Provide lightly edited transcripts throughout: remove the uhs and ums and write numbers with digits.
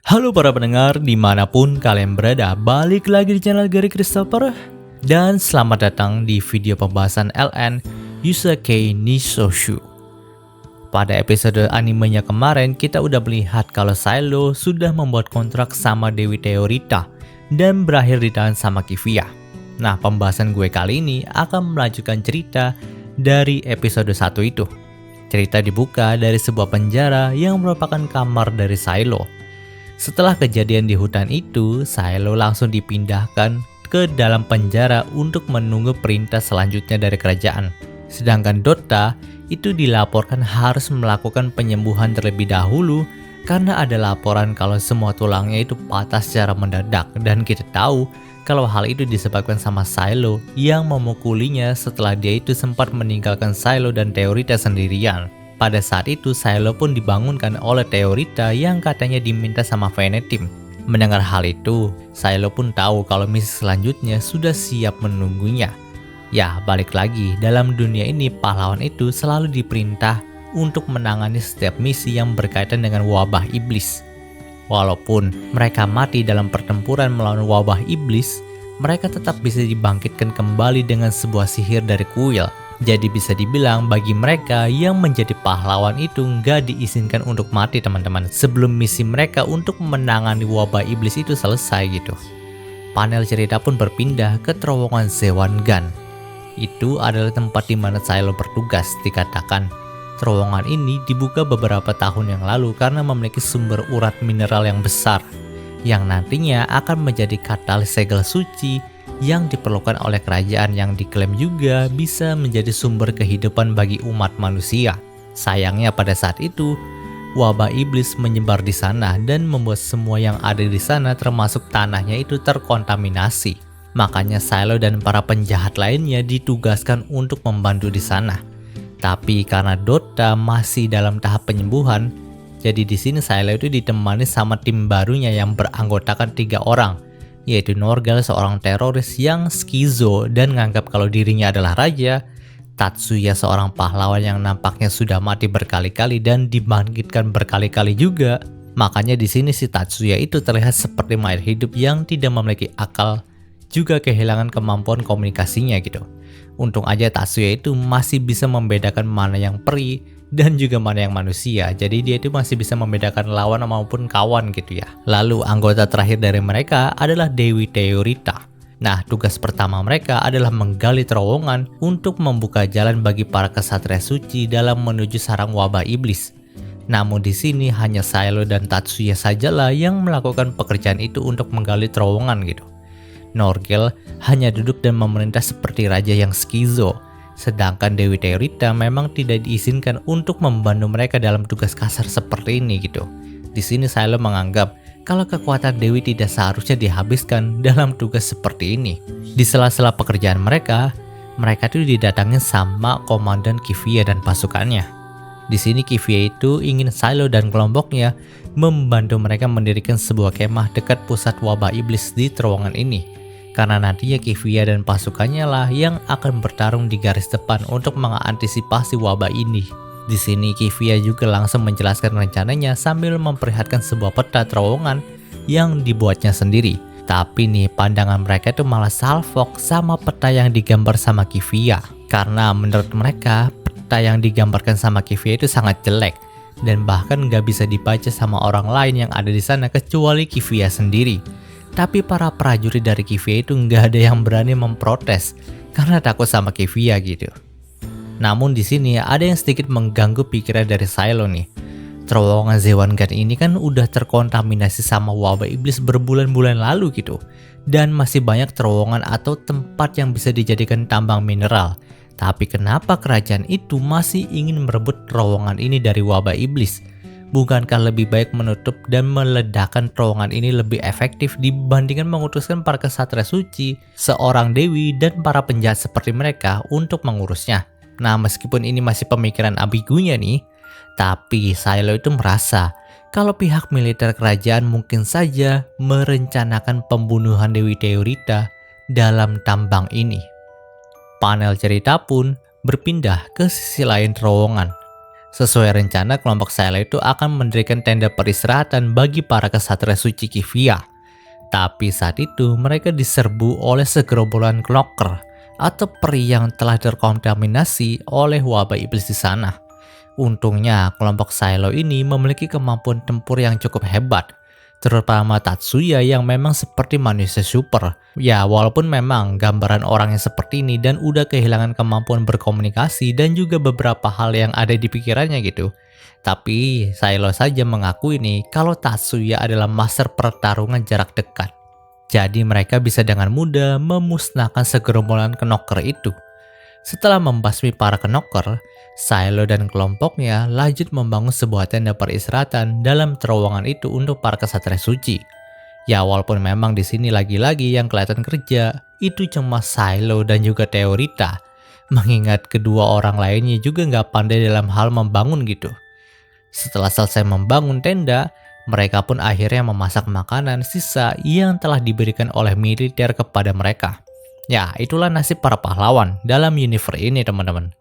Halo para pendengar dimanapun kalian berada, balik lagi di channel Gary Christopher. Dan selamat datang di video pembahasan LN Yusakei Nishoshu. Pada episode animenya kemarin, kita udah melihat kalau Silo sudah membuat kontrak sama Dewi Teorita dan berakhir ditahan sama Kiviya. Nah, pembahasan gue kali ini akan melanjutkan cerita dari episode 1 itu. Cerita dibuka dari sebuah penjara yang merupakan kamar dari Silo. Setelah kejadian di hutan itu, Silo langsung dipindahkan ke dalam penjara untuk menunggu perintah selanjutnya dari kerajaan. Sedangkan Dota itu dilaporkan harus melakukan penyembuhan terlebih dahulu karena ada laporan kalau semua tulangnya itu patah secara mendadak, dan kita tahu kalau hal itu disebabkan sama Silo yang memukulinya setelah dia itu sempat meninggalkan Silo dan Teorita sendirian. Pada saat itu, Silo pun dibangunkan oleh Teorita yang katanya diminta sama Venetim. Mendengar hal itu, Silo pun tahu kalau misi selanjutnya sudah siap menunggunya. Ya, balik lagi, dalam dunia ini pahlawan itu selalu diperintah untuk menangani setiap misi yang berkaitan dengan wabah iblis. Walaupun mereka mati dalam pertempuran melawan wabah iblis, mereka tetap bisa dibangkitkan kembali dengan sebuah sihir dari kuil. Jadi bisa dibilang bagi mereka yang menjadi pahlawan itu nggak diizinkan untuk mati teman-teman sebelum misi mereka untuk menangani wabah iblis itu selesai gitu. Panel cerita pun berpindah ke terowongan Zewangan. Itu adalah tempat di mana Silo bertugas. Dikatakan terowongan ini dibuka beberapa tahun yang lalu karena memiliki sumber urat mineral yang besar yang nantinya akan menjadi katalis segel suci yang diperlukan oleh kerajaan, yang diklaim juga bisa menjadi sumber kehidupan bagi umat manusia. Sayangnya pada saat itu wabah iblis menyebar di sana dan membuat semua yang ada di sana termasuk tanahnya itu terkontaminasi. Makanya Silo dan para penjahat lainnya ditugaskan untuk membantu di sana. Tapi karena Dota masih dalam tahap penyembuhan, jadi di sini Silo itu ditemani sama tim barunya yang beranggotakan 3 orang, yaitu Norgal, seorang teroris yang skizo dan menganggap kalau dirinya adalah raja, Tatsuya, seorang pahlawan yang nampaknya sudah mati berkali-kali dan dibangkitkan berkali-kali juga. Makanya di sini si Tatsuya itu terlihat seperti mayat hidup yang tidak memiliki akal, juga kehilangan kemampuan komunikasinya gitu. Untung aja Tatsuya itu masih bisa membedakan mana yang peri dan juga mana yang manusia. Jadi dia itu masih bisa membedakan lawan maupun kawan gitu ya. Lalu anggota terakhir dari mereka adalah Dewi Teorita. Nah, tugas pertama mereka adalah menggali terowongan untuk membuka jalan bagi para kesatria suci dalam menuju sarang wabah iblis. Namun di sini hanya Silo dan Tatsuya sajalah yang melakukan pekerjaan itu untuk menggali terowongan gitu. Norgel hanya duduk dan memerintah seperti raja yang skizo. Sedangkan Dewi Teorita memang tidak diizinkan untuk membantu mereka dalam tugas kasar seperti ini gitu. Di sini Silo menganggap kalau kekuatan Dewi tidak seharusnya dihabiskan dalam tugas seperti ini. Di sela-sela pekerjaan mereka tuh didatangin sama Komandan Kiviya dan pasukannya. Di sini Kiviya itu ingin Silo dan kelompoknya membantu mereka mendirikan sebuah kemah dekat pusat wabah iblis di terowongan ini. Karena nantinya Kiviya dan pasukannya lah yang akan bertarung di garis depan untuk mengantisipasi wabah ini. Di sini Kiviya juga langsung menjelaskan rencananya sambil memperlihatkan sebuah peta terowongan yang dibuatnya sendiri. Tapi nih pandangan mereka itu malah salfok sama peta yang digambar sama Kiviya. Karena menurut mereka peta yang digambarkan sama Kiviya itu sangat jelek dan bahkan nggak bisa dibaca sama orang lain yang ada di sana kecuali Kiviya sendiri. Tapi para prajurit dari Kiviya itu nggak ada yang berani memprotes karena takut sama Kiviya gitu. Namun di sini ada yang sedikit mengganggu pikiran dari Silo nih. Terowongan Zewangan ini kan udah terkontaminasi sama wabah iblis berbulan-bulan lalu gitu. Dan masih banyak terowongan atau tempat yang bisa dijadikan tambang mineral. Tapi kenapa kerajaan itu masih ingin merebut terowongan ini dari wabah iblis? Bukankah lebih baik menutup dan meledakkan terowongan ini lebih efektif dibandingkan mengutuskan para kesatria suci, seorang dewi dan para penjahat seperti mereka untuk mengurusnya? Nah, meskipun ini masih pemikiran ambigunya nih, tapi Silo itu merasa kalau pihak militer kerajaan mungkin saja merencanakan pembunuhan Dewi Teorita dalam tambang ini. Panel cerita pun berpindah ke sisi lain terowongan. Sesuai rencana, kelompok Silo itu akan mendirikan tenda peristirahatan bagi para kesatria suci Qivia. Tapi saat itu mereka diserbu oleh segerombolan knocker atau peri yang telah terkontaminasi oleh wabah iblis di sana. Untungnya kelompok Silo ini memiliki kemampuan tempur yang cukup hebat, terutama Tatsuya yang memang seperti manusia super. Ya, walaupun memang gambaran orang yang seperti ini dan udah kehilangan kemampuan berkomunikasi dan juga beberapa hal yang ada di pikirannya gitu. Tapi Silo saja mengaku ini kalau Tatsuya adalah master pertarungan jarak dekat. Jadi mereka bisa dengan mudah memusnahkan segerombolan knocker itu. Setelah membasmi para knocker, Silo dan kelompoknya lanjut membangun sebuah tenda peristirahatan dalam terowongan itu untuk para kesatria suci. Ya, walaupun memang di sini lagi-lagi yang kelihatan kerja itu cuma Silo dan juga Teorita, mengingat kedua orang lainnya juga nggak pandai dalam hal membangun gitu. Setelah selesai membangun tenda, mereka pun akhirnya memasak makanan sisa yang telah diberikan oleh militer kepada mereka. Ya, itulah nasib para pahlawan dalam universe ini teman-teman.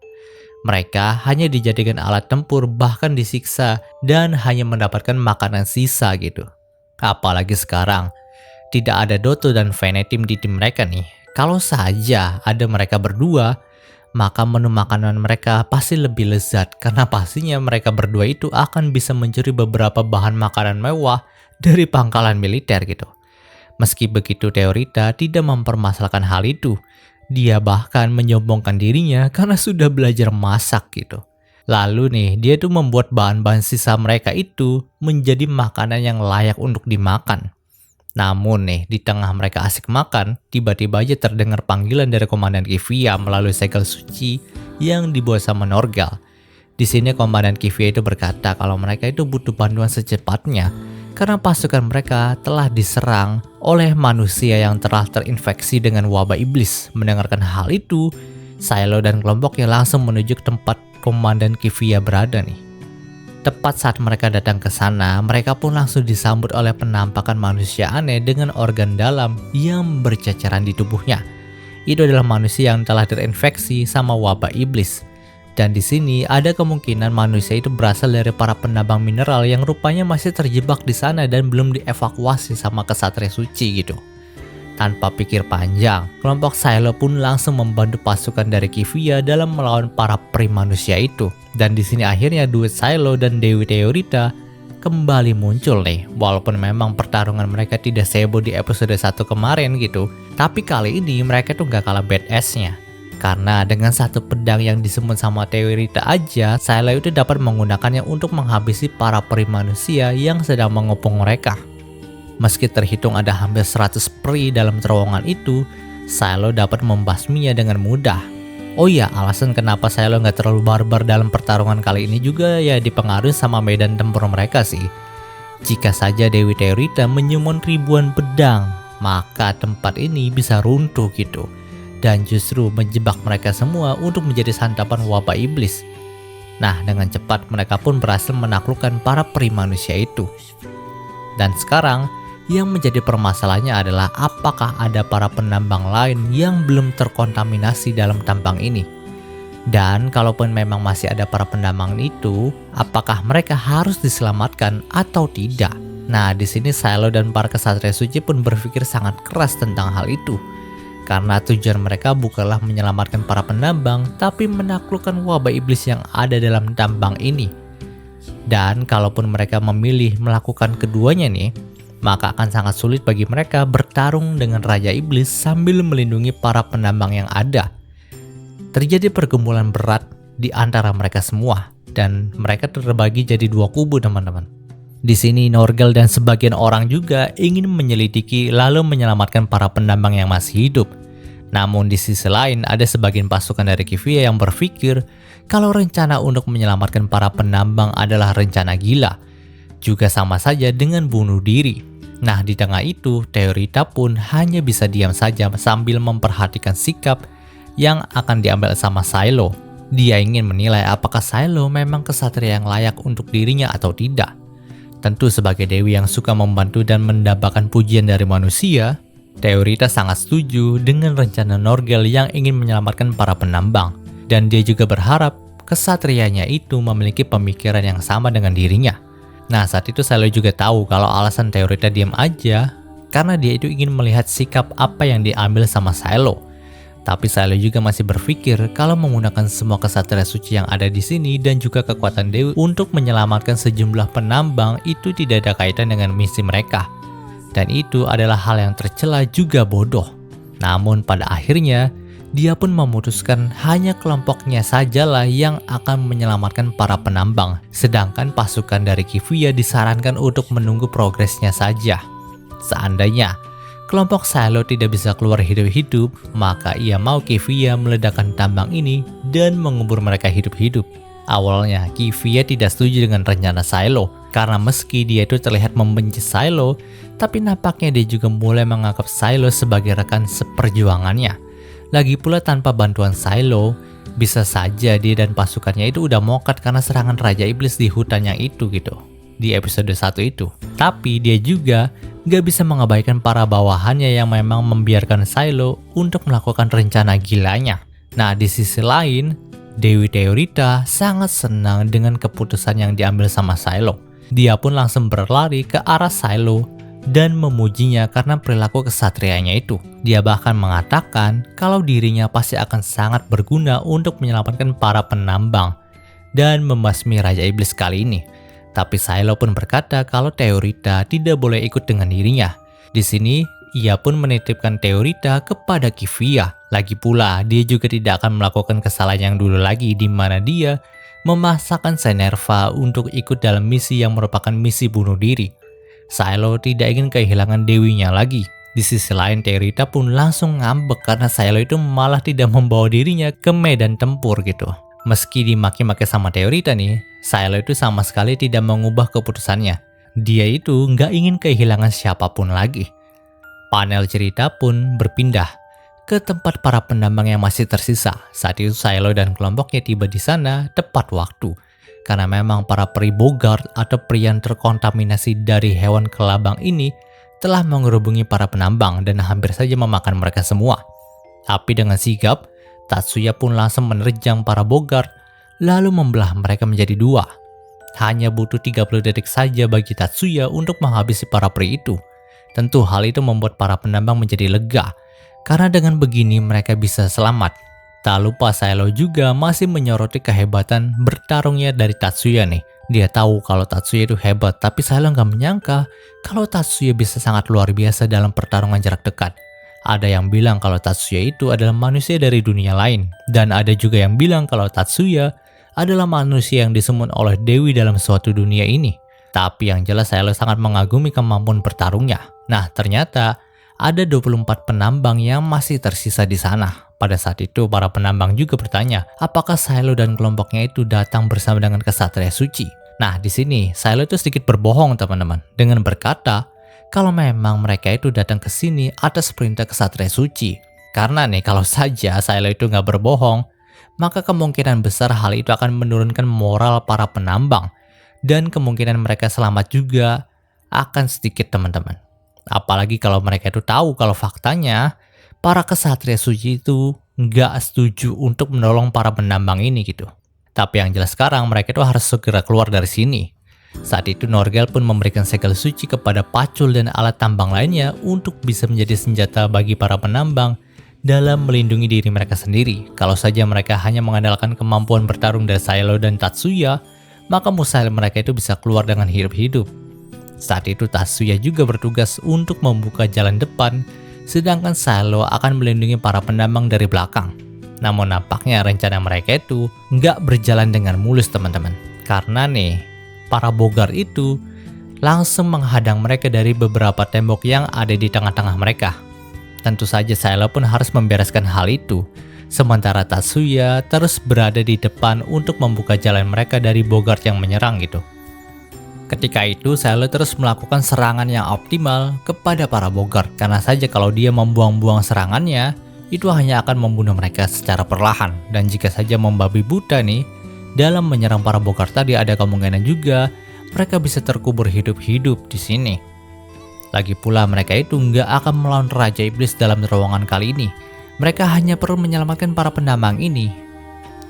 Mereka hanya dijadikan alat tempur, bahkan disiksa, dan hanya mendapatkan makanan sisa gitu. Apalagi sekarang, tidak ada Doto dan Venetim di tim mereka nih. Kalau saja ada mereka berdua, maka menu makanan mereka pasti lebih lezat, karena pastinya mereka berdua itu akan bisa mencuri beberapa bahan makanan mewah dari pangkalan militer gitu. Meski begitu, Teorita tidak mempermasalahkan hal itu. Dia bahkan menyombongkan dirinya karena sudah belajar masak gitu. Lalu nih, dia tuh membuat bahan-bahan sisa mereka itu menjadi makanan yang layak untuk dimakan. Namun nih, di tengah mereka asik makan, tiba-tiba aja terdengar panggilan dari Komandan Qivia melalui segel suci yang dibawa sama Norgal. Di sini Komandan Qivia itu berkata kalau mereka itu butuh bantuan secepatnya karena pasukan mereka telah diserang oleh manusia yang telah terinfeksi dengan wabah iblis. Mendengarkan hal itu, Silo dan kelompoknya langsung menuju ke tempat Komandan Qivia berada nih. Tepat saat mereka datang ke sana, mereka pun langsung disambut oleh penampakan manusia aneh dengan organ dalam yang berceceran di tubuhnya. Itu adalah manusia yang telah terinfeksi sama wabah iblis. Dan di sini ada kemungkinan manusia itu berasal dari para penambang mineral yang rupanya masih terjebak di sana dan belum dievakuasi sama kesatria suci gitu. Tanpa pikir panjang, kelompok Silo pun langsung membantu pasukan dari Qivia dalam melawan para peri manusia itu. Dan di sini akhirnya duet Silo dan Dewi Teorita kembali muncul nih. Walaupun memang pertarungan mereka tidak seheboh di episode 1 kemarin gitu, tapi kali ini mereka tuh gak kalah badass-nya. Karena dengan satu pedang yang disembun sama Teorita aja, Silo itu dapat menggunakannya untuk menghabisi para peri manusia yang sedang mengepung mereka. Meski terhitung ada hampir 100 peri dalam terowongan itu, Silo dapat membasminya dengan mudah. Oh iya, alasan kenapa Silo nggak terlalu barbar dalam pertarungan kali ini juga ya dipengaruhi sama medan tempur mereka sih. Jika saja Dewi Teorita menyummon ribuan pedang, maka tempat ini bisa runtuh gitu. Dan justru menjebak mereka semua untuk menjadi santapan wabah iblis. Nah, dengan cepat mereka pun berhasil menaklukkan para peri manusia itu. Dan sekarang, yang menjadi permasalahannya adalah apakah ada para penambang lain yang belum terkontaminasi dalam tambang ini. Dan kalaupun memang masih ada para penambang itu, apakah mereka harus diselamatkan atau tidak? Nah, di sini Silo dan para kesatria suci pun berpikir sangat keras tentang hal itu. Karena tujuan mereka bukanlah menyelamatkan para penambang, tapi menaklukkan wabah iblis yang ada dalam tambang ini. Dan kalaupun mereka memilih melakukan keduanya nih, maka akan sangat sulit bagi mereka bertarung dengan Raja Iblis sambil melindungi para penambang yang ada. Terjadi pergumulan berat di antara mereka semua, dan mereka terbagi jadi dua kubu teman-teman. Di sini Norgal dan sebagian orang juga ingin menyelidiki lalu menyelamatkan para penambang yang masih hidup. Namun di sisi lain ada sebagian pasukan dari Qivia yang berpikir kalau rencana untuk menyelamatkan para penambang adalah rencana gila. Juga sama saja dengan bunuh diri. Nah, di tengah itu Teorita pun hanya bisa diam saja sambil memperhatikan sikap yang akan diambil sama Silo. Dia ingin menilai apakah Silo memang kesatria yang layak untuk dirinya atau tidak. Tentu sebagai dewi yang suka membantu dan mendapatkan pujian dari manusia, Teorita sangat setuju dengan rencana Norgal yang ingin menyelamatkan para penambang. Dan dia juga berharap kesatrianya itu memiliki pemikiran yang sama dengan dirinya. Nah, saat itu Silo juga tahu kalau alasan Teorita diam aja karena dia itu ingin melihat sikap apa yang diambil sama Silo. Tapi Silo juga masih berpikir kalau menggunakan semua kesatria suci yang ada di sini dan juga kekuatan Dewi untuk menyelamatkan sejumlah penambang itu tidak ada kaitan dengan misi mereka. Dan itu adalah hal yang tercela juga bodoh. Namun pada akhirnya, dia pun memutuskan hanya kelompoknya sajalah yang akan menyelamatkan para penambang. Sedangkan pasukan dari Kivia disarankan untuk menunggu progresnya saja. Seandainya kelompok Silo tidak bisa keluar hidup-hidup, maka ia mau Kivia meledakkan tambang ini dan mengubur mereka hidup-hidup. Awalnya, Kivia tidak setuju dengan rencana Silo, karena meski dia itu terlihat membenci Silo, tapi nampaknya dia juga mulai menganggap Silo sebagai rekan seperjuangannya. Lagi pula tanpa bantuan Silo, bisa saja dia dan pasukannya itu udah mokat karena serangan Raja Iblis di hutan yang itu gitu, di episode 1 itu. Tapi dia juga gak bisa mengabaikan para bawahannya yang memang membiarkan Silo untuk melakukan rencana gilanya. Nah, di sisi lain, Dewi Teorita sangat senang dengan keputusan yang diambil sama Silo. Dia pun langsung berlari ke arah Silo dan memujinya karena perilaku kesatrianya itu. Dia bahkan mengatakan kalau dirinya pasti akan sangat berguna untuk menyelamatkan para penambang dan membasmi Raja Iblis kali ini. Tapi Silo pun berkata kalau Teorita tidak boleh ikut dengan dirinya. Di sini, ia pun menitipkan Teorita kepada Kivia. Lagi pula, dia juga tidak akan melakukan kesalahan yang dulu lagi di mana dia memaksakan Zenerva untuk ikut dalam misi yang merupakan misi bunuh diri. Silo tidak ingin kehilangan dewinya lagi. Di sisi lain, Teorita pun langsung ngambek karena Silo itu malah tidak membawa dirinya ke medan tempur gitu. Meski dimaki-maki sama Teorita nih, Silo itu sama sekali tidak mengubah keputusannya. Dia itu nggak ingin kehilangan siapapun lagi. Panel cerita pun berpindah ke tempat para penambang yang masih tersisa. Saat itu Silo dan kelompoknya tiba di sana tepat waktu. Karena memang para peri Bogart atau peri yang terkontaminasi dari hewan kelabang ini telah mengerubungi para penambang dan hampir saja memakan mereka semua. Tapi dengan sigap, Tatsuya pun langsung menerjang para Bogart lalu membelah mereka menjadi dua. Hanya butuh 30 detik saja bagi Tatsuya untuk menghabisi para peri itu. Tentu hal itu membuat para penambang menjadi lega, karena dengan begini mereka bisa selamat. Tak lupa Silo juga masih menyoroti kehebatan bertarungnya dari Tatsuya nih. Dia tahu kalau Tatsuya itu hebat, tapi Silo nggak menyangka kalau Tatsuya bisa sangat luar biasa dalam pertarungan jarak dekat. Ada yang bilang kalau Tatsuya itu adalah manusia dari dunia lain, dan ada juga yang bilang kalau Tatsuya adalah manusia yang disembun oleh Dewi dalam suatu dunia ini. Tapi yang jelas Silo sangat mengagumi kemampuan bertarungnya. Nah, ternyata ada 24 penambang yang masih tersisa di sana. Pada saat itu, para penambang juga bertanya, apakah Silo dan kelompoknya itu datang bersama dengan kesatria suci? Nah, di sini Silo itu sedikit berbohong, teman-teman, dengan berkata kalau memang mereka itu datang ke sini atas perintah kesatria suci. Karena nih, kalau saja Silo itu nggak berbohong, maka kemungkinan besar hal itu akan menurunkan moral para penambang. Dan kemungkinan mereka selamat juga akan sedikit, teman-teman. Apalagi kalau mereka itu tahu kalau faktanya para kesatria suci itu nggak setuju untuk menolong para penambang ini gitu. Tapi yang jelas sekarang mereka itu harus segera keluar dari sini. Saat itu Norgal pun memberikan segel suci kepada pacul dan alat tambang lainnya untuk bisa menjadi senjata bagi para penambang dalam melindungi diri mereka sendiri. Kalau saja mereka hanya mengandalkan kemampuan bertarung dari Silo dan Tatsuya, maka mustahil mereka itu bisa keluar dengan hidup-hidup. Saat itu Tatsuya juga bertugas untuk membuka jalan depan, sedangkan Silo akan melindungi para penambang dari belakang. Namun nampaknya rencana mereka itu nggak berjalan dengan mulus, teman-teman. Karena nih, para Bogart itu langsung menghadang mereka dari beberapa tembok yang ada di tengah-tengah mereka. Tentu saja Silo pun harus membereskan hal itu. Sementara Tatsuya terus berada di depan untuk membuka jalan mereka dari Bogart yang menyerang gitu. Ketika itu, Silo terus melakukan serangan yang optimal kepada para Bogart. Karena saja kalau dia membuang-buang serangannya, itu hanya akan membunuh mereka secara perlahan. Dan jika saja membabi buta nih, dalam menyerang para Bogart tadi ada kemungkinan juga mereka bisa terkubur hidup-hidup di sini. Lagi pula mereka itu nggak akan melawan Raja Iblis dalam terowongan kali ini. Mereka hanya perlu menyelamatkan para penambang ini.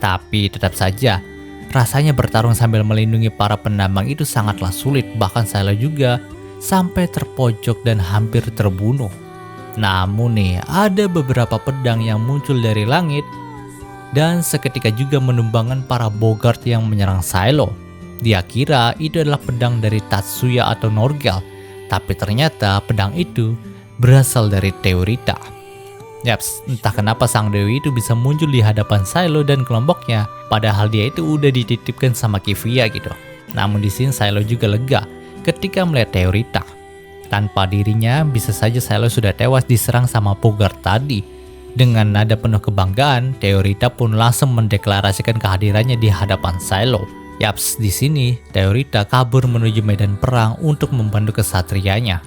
Tapi tetap saja, rasanya bertarung sambil melindungi para penambang itu sangatlah sulit. Bahkan Silo juga sampai terpojok dan hampir terbunuh. Namun nih, ada beberapa pedang yang muncul dari langit dan seketika juga menumbangkan para Bogart yang menyerang Silo. Dia kira itu adalah pedang dari Tatsuya atau Norgal, tapi ternyata pedang itu berasal dari Teorita. Yaps, entah kenapa sang dewi itu bisa muncul di hadapan Silo dan kelompoknya, padahal dia itu udah dititipkan sama Kivia gitu. Namun di sini Silo juga lega ketika melihat Teorita. Tanpa dirinya, bisa saja Silo sudah tewas diserang sama Bogart tadi. Dengan nada penuh kebanggaan, Teorita pun langsung mendeklarasikan kehadirannya di hadapan Silo. Yaps, di sini Teorita kabur menuju medan perang untuk membantu kesatrianya.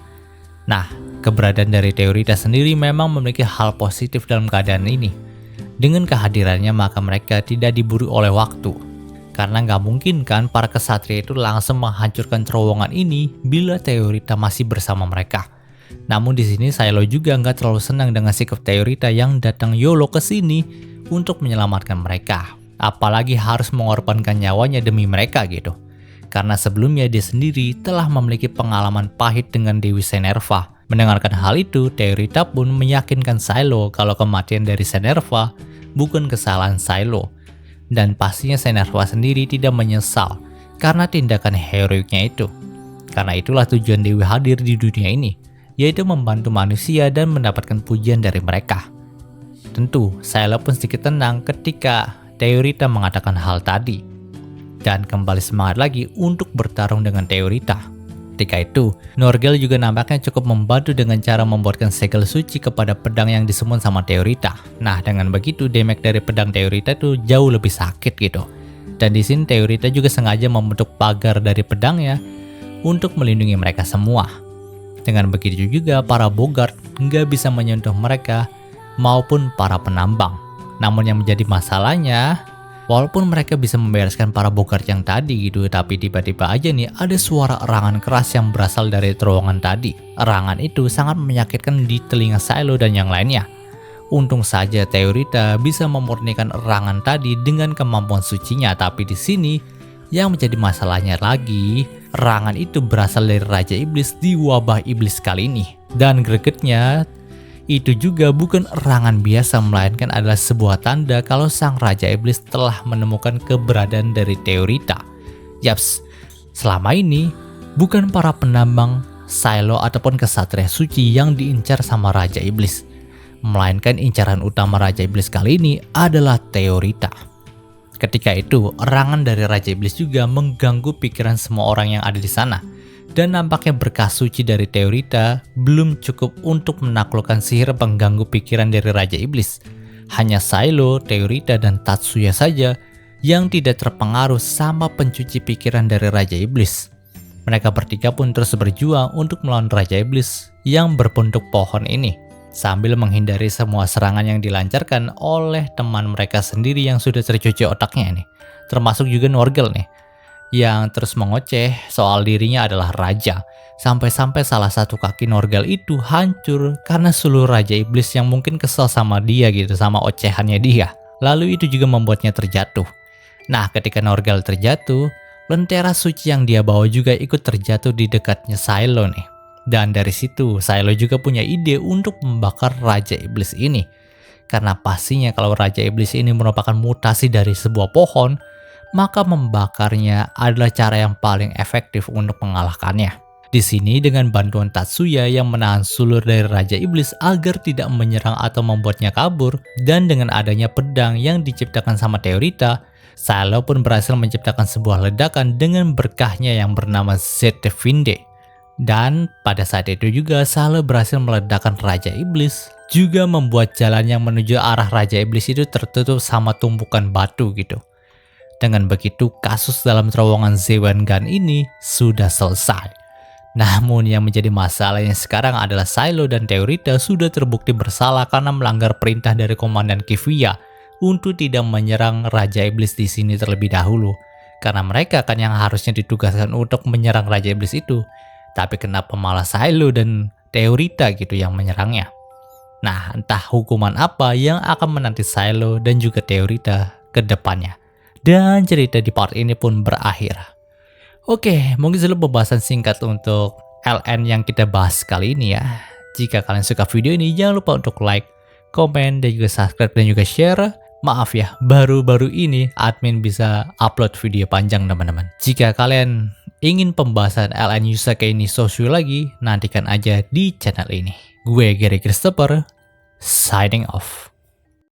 Nah, keberadaan dari Teorita sendiri memang memiliki hal positif dalam keadaan ini. Dengan kehadirannya maka mereka tidak diburu oleh waktu. Karena nggak mungkin kan para kesatria itu langsung menghancurkan terowongan ini bila Teorita masih bersama mereka. Namun di sini Silo juga nggak terlalu senang dengan sikap Teorita yang datang YOLO ke sini untuk menyelamatkan mereka. Apalagi harus mengorbankan nyawanya demi mereka gitu. Karena sebelumnya dia sendiri telah memiliki pengalaman pahit dengan Dewi Senerva. Mendengarkan hal itu, Teorita pun meyakinkan Silo kalau kematian dari Senerva bukan kesalahan Silo. Dan pastinya Senerva sendiri tidak menyesal karena tindakan heroiknya itu. Karena itulah tujuan Dewi hadir di dunia ini, yaitu membantu manusia dan mendapatkan pujian dari mereka. Tentu, Silo pun sedikit tenang ketika Teorita mengatakan hal tadi. Dan kembali semangat lagi untuk bertarung dengan Teorita. Ketika itu, Norgal juga nampaknya cukup membantu dengan cara membuatkan segel suci kepada pedang yang disummon sama Teorita. Nah, dengan begitu damage dari pedang Teorita itu jauh lebih sakit gitu. Dan di sini Teorita juga sengaja membentuk pagar dari pedangnya untuk melindungi mereka semua. Dengan begitu juga para Bogart nggak bisa menyentuh mereka maupun para penambang. Namun yang menjadi masalahnya, walaupun mereka bisa membereskan para Bogart yang tadi gitu, tapi tiba-tiba aja nih ada suara erangan keras yang berasal dari terowongan tadi. Erangan itu sangat menyakitkan di telinga Silo dan yang lainnya. Untung saja Teorita bisa memurnikan erangan tadi dengan kemampuan sucinya, tapi di sini yang menjadi masalahnya lagi, erangan itu berasal dari Raja Iblis di wabah iblis kali ini. Dan gregetnya, itu juga bukan erangan biasa, melainkan adalah sebuah tanda kalau sang Raja Iblis telah menemukan keberadaan dari Teorita. Yaps, selama ini bukan para penambang, Silo ataupun kesatria suci yang diincar sama Raja Iblis, melainkan incaran utama Raja Iblis kali ini adalah Teorita. Ketika itu, erangan dari Raja Iblis juga mengganggu pikiran semua orang yang ada di sana. Dan nampaknya berkah suci dari Teorita belum cukup untuk menaklukkan sihir pengganggu pikiran dari Raja Iblis. Hanya Silo, Teorita, dan Tatsuya saja yang tidak terpengaruh sama pencuci pikiran dari Raja Iblis. Mereka bertiga pun terus berjuang untuk melawan Raja Iblis yang berbentuk pohon ini, sambil menghindari semua serangan yang dilancarkan oleh teman mereka sendiri yang sudah tercuci otaknya nih. Termasuk juga Norgal nih, yang terus mengoceh soal dirinya adalah raja. Sampai-sampai salah satu kaki Norgal itu hancur karena seluruh Raja Iblis yang mungkin kesel sama dia gitu, sama ocehannya dia. Lalu itu juga membuatnya terjatuh. Nah, ketika Norgal terjatuh, lentera suci yang dia bawa juga ikut terjatuh di dekatnya Silo nih. Dan dari situ Silo juga punya ide untuk membakar Raja Iblis ini. Karena pastinya kalau Raja Iblis ini merupakan mutasi dari sebuah pohon, maka membakarnya adalah cara yang paling efektif untuk mengalahkannya. Di sini dengan bantuan Tatsuya yang menahan sulur dari Raja Iblis agar tidak menyerang atau membuatnya kabur, dan dengan adanya pedang yang diciptakan sama Teorita, Silo pun berhasil menciptakan sebuah ledakan dengan berkahnya yang bernama Zetevinde. Dan pada saat itu juga Silo berhasil meledakkan Raja Iblis, juga membuat jalan yang menuju arah Raja Iblis itu tertutup sama tumpukan batu gitu. Dengan begitu, kasus dalam terowongan Zewengan ini sudah selesai. Namun yang menjadi masalahnya sekarang adalah Silo dan Teorita sudah terbukti bersalah karena melanggar perintah dari Komandan Kivia untuk tidak menyerang Raja Iblis di sini terlebih dahulu. Karena mereka kan yang harusnya ditugaskan untuk menyerang Raja Iblis itu. Tapi kenapa malah Silo dan Teorita gitu yang menyerangnya? Nah, entah hukuman apa yang akan menanti Silo dan juga Teorita ke depannya. Dan cerita di part ini pun berakhir. Oke, mungkin selalu pembahasan singkat untuk LN yang kita bahas kali ini ya. Jika kalian suka video ini, jangan lupa untuk like, komen, dan juga subscribe dan juga share. Maaf ya, baru-baru ini admin bisa upload video panjang teman-teman. Jika kalian ingin pembahasan LN Yusakei Nishoshu lagi, nantikan aja di channel ini. Gue Gary Christopher, signing off.